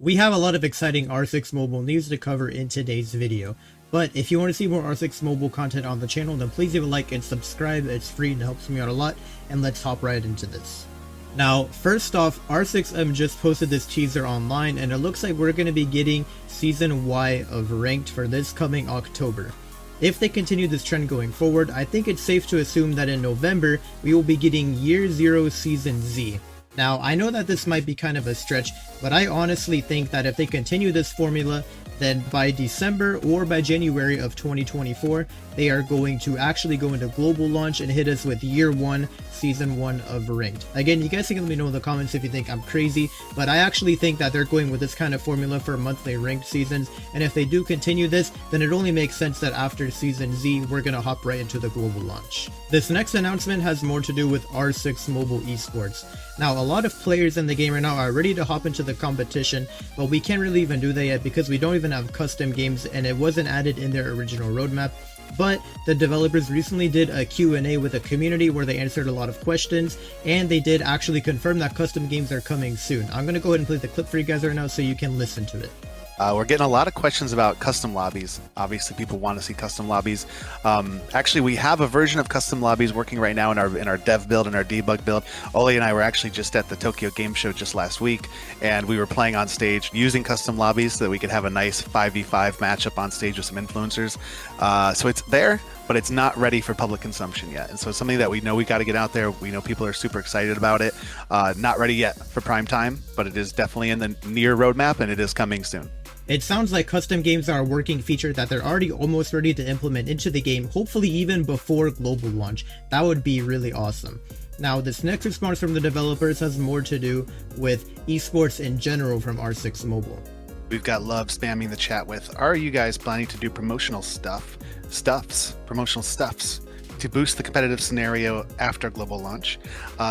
We have a lot of exciting R6 mobile news to cover in today's video, but if you want to see more R6 mobile content on the channel, then please leave a like and subscribe. It's free and helps me out a lot, and let's hop right into this. Now, first off, R6M just posted this teaser online, and it looks like we're going to be getting Season Y of Ranked for this coming October. If they continue this trend going forward, I think it's safe to assume that in November, we will be getting Year Zero Season Z. Now, I know that this might be kind of a stretch, but I honestly think that if they continue this formula, then by December or by January of 2024, they are going to actually go into global launch and hit us with Year 1, Season 1 of Ranked. Again, you guys can let me know in the comments if you think I'm crazy, but I actually think that they're going with this kind of formula for monthly ranked seasons, and if they do continue this, then it only makes sense that after Season Z, we're going to hop right into the global launch. This next announcement has more to do with R6 Mobile eSports. Now, a lot of players in the game right now are ready to hop into the competition, but we can't really even do that yet because we don't even have custom games and it wasn't added in their original roadmap. But the developers recently did a Q&A with the community where they answered a lot of questions, and they did actually confirm that custom games are coming soon. I'm going to go ahead and play the clip for you guys right now so you can listen to it. We're getting a lot of questions about custom lobbies. Obviously, people want to see custom lobbies. Actually, we have a version of custom lobbies working right now in our dev build and our debug build. Oli and I were actually just at the Tokyo Game Show just last week, and we were playing on stage using custom lobbies so that we could have a nice 5v5 matchup on stage with some influencers. So it's there, but it's not ready for public consumption yet. And so it's something that we know we got to get out there. We know people are super excited about it. Not ready yet for prime time, but it is definitely in the near roadmap, and it is coming soon. It sounds like custom games are a working feature that they're already almost ready to implement into the game, hopefully even before global launch. That would be really awesome. Now, this next response from the developers has more to do with esports in general from R6 Mobile. We've got Love spamming the chat with, are you guys planning to do promotional stuffs to boost the competitive scenario after global launch?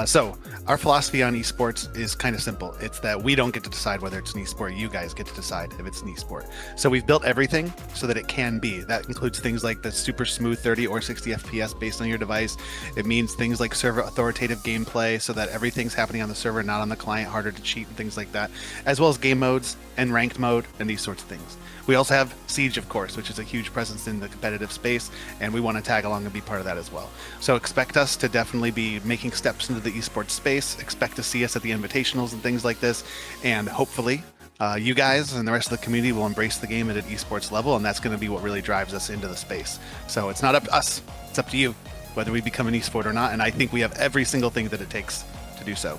So our philosophy on esports is kind of simple. It's that we don't get to decide whether it's an esport. You guys get to decide if it's an esport. So we've built everything so that it can be. That includes things like the super smooth 30 or 60 FPS based on your device. It means things like server authoritative gameplay so that everything's happening on the server, not on the client, harder to cheat and things like that, as well as game modes and ranked mode and these sorts of things. We also have Siege, of course, which is a huge presence in the competitive space, and we want to tag along and be part of that as well. So expect us to definitely be making steps into the esports space. Expect to see us at the invitationals and things like this, and hopefully you guys and the rest of the community will embrace the game at an esports level, and that's going to be what really drives us into the space. So it's not up to us, it's up to you, whether we become an esport or not, and I think we have every single thing that it takes to do so.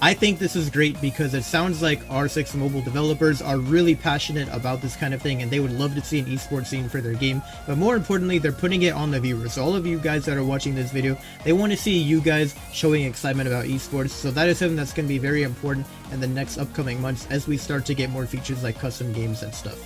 I think this is great because it sounds like R6 Mobile developers are really passionate about this kind of thing and they would love to see an esports scene for their game, but more importantly, they're putting it on the viewers. So all of you guys that are watching this video, they want to see you guys showing excitement about esports, so that is something that's going to be very important in the next upcoming months as we start to get more features like custom games and stuff.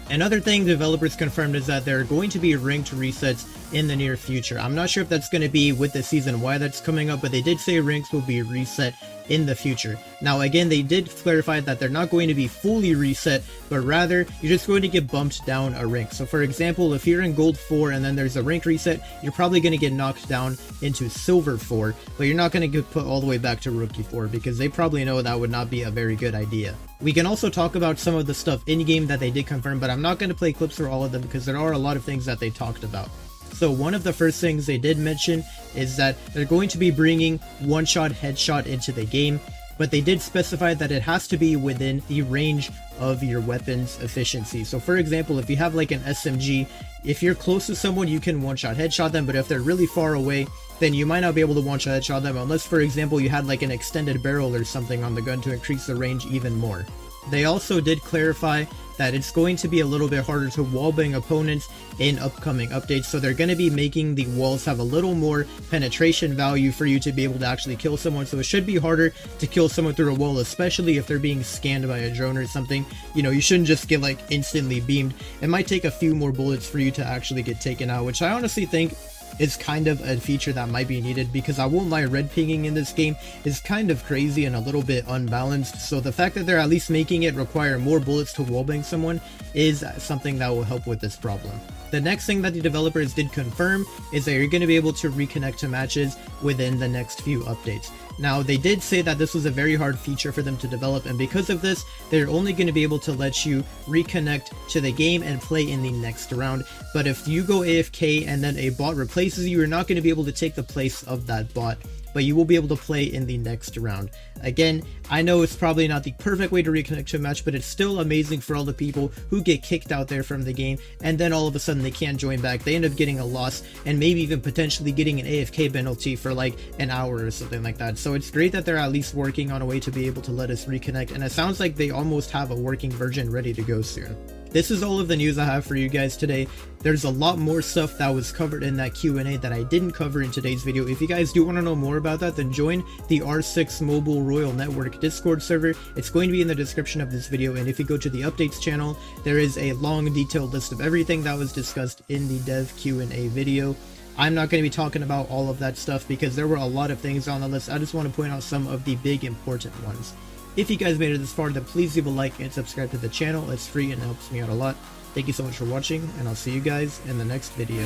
Another thing developers confirmed is that there are going to be ranked resets in the near future. I'm not sure if that's going to be with the Season Y that's coming up, but they did say ranks will be reset in the future. Now again, they did clarify that they're not going to be fully reset, but rather you're just going to get bumped down a rank. So for example, if you're in Gold 4 and then there's a rank reset, you're probably going to get knocked down into Silver 4, but you're not going to get put all the way back to Rookie 4 because they probably know that would not be a very good idea. We can also talk about some of the stuff in-game that they did confirm, but I'm not going to play clips for all of them because there are a lot of things that they talked about. So one of the first things they did mention is that they're going to be bringing one-shot headshot into the game, but they did specify that it has to be within the range of your weapon's efficiency. So for example, if you have like an SMG, if you're close to someone, you can one-shot headshot them, but if they're really far away, then you might not be able to one-shot headshot them unless, for example, you had like an extended barrel or something on the gun to increase the range even more. They also did clarify that it's going to be a little bit harder to wallbang opponents in upcoming updates, so they're going to be making the walls have a little more penetration value for you to be able to actually kill someone, so it should be harder to kill someone through a wall, especially if they're being scanned by a drone or something. You know, you shouldn't just get like instantly beamed. It might take a few more bullets for you to actually get taken out, which I honestly think is kind of a feature that might be needed, because I won't lie, red pinging in this game is kind of crazy and a little bit unbalanced, so the fact that they're at least making it require more bullets to wallbang someone is something that will help with this problem. The next thing that the developers did confirm is that you're going to be able to reconnect to matches within the next few updates. Now, they did say that this was a very hard feature for them to develop, and because of this, they're only going to be able to let you reconnect to the game and play in the next round. But if you go AFK and then a bot replaces you, you're not going to be able to take the place of that bot, but you will be able to play in the next round. Again, I know it's probably not the perfect way to reconnect to a match, but it's still amazing for all the people who get kicked out there from the game, and then all of a sudden they can't join back. They end up getting a loss, and maybe even potentially getting an AFK penalty for like an hour or something like that. So it's great that they're at least working on a way to be able to let us reconnect, and it sounds like they almost have a working version ready to go soon. This is all of the news I have for you guys today. There's a lot more stuff that was covered in that Q&A that I didn't cover in today's video. If you guys do want to know more about that, then join the R6 Mobile Royal Network Discord server. It's going to be in the description of this video, and if you go to the updates channel, there is a long detailed list of everything that was discussed in the dev Q&A video. I'm not going to be talking about all of that stuff because there were a lot of things on the list. I just want to point out some of the big important ones. If you guys made it this far, then please leave a like and subscribe to the channel. It's free and it helps me out a lot. Thank you so much for watching, and I'll see you guys in the next video.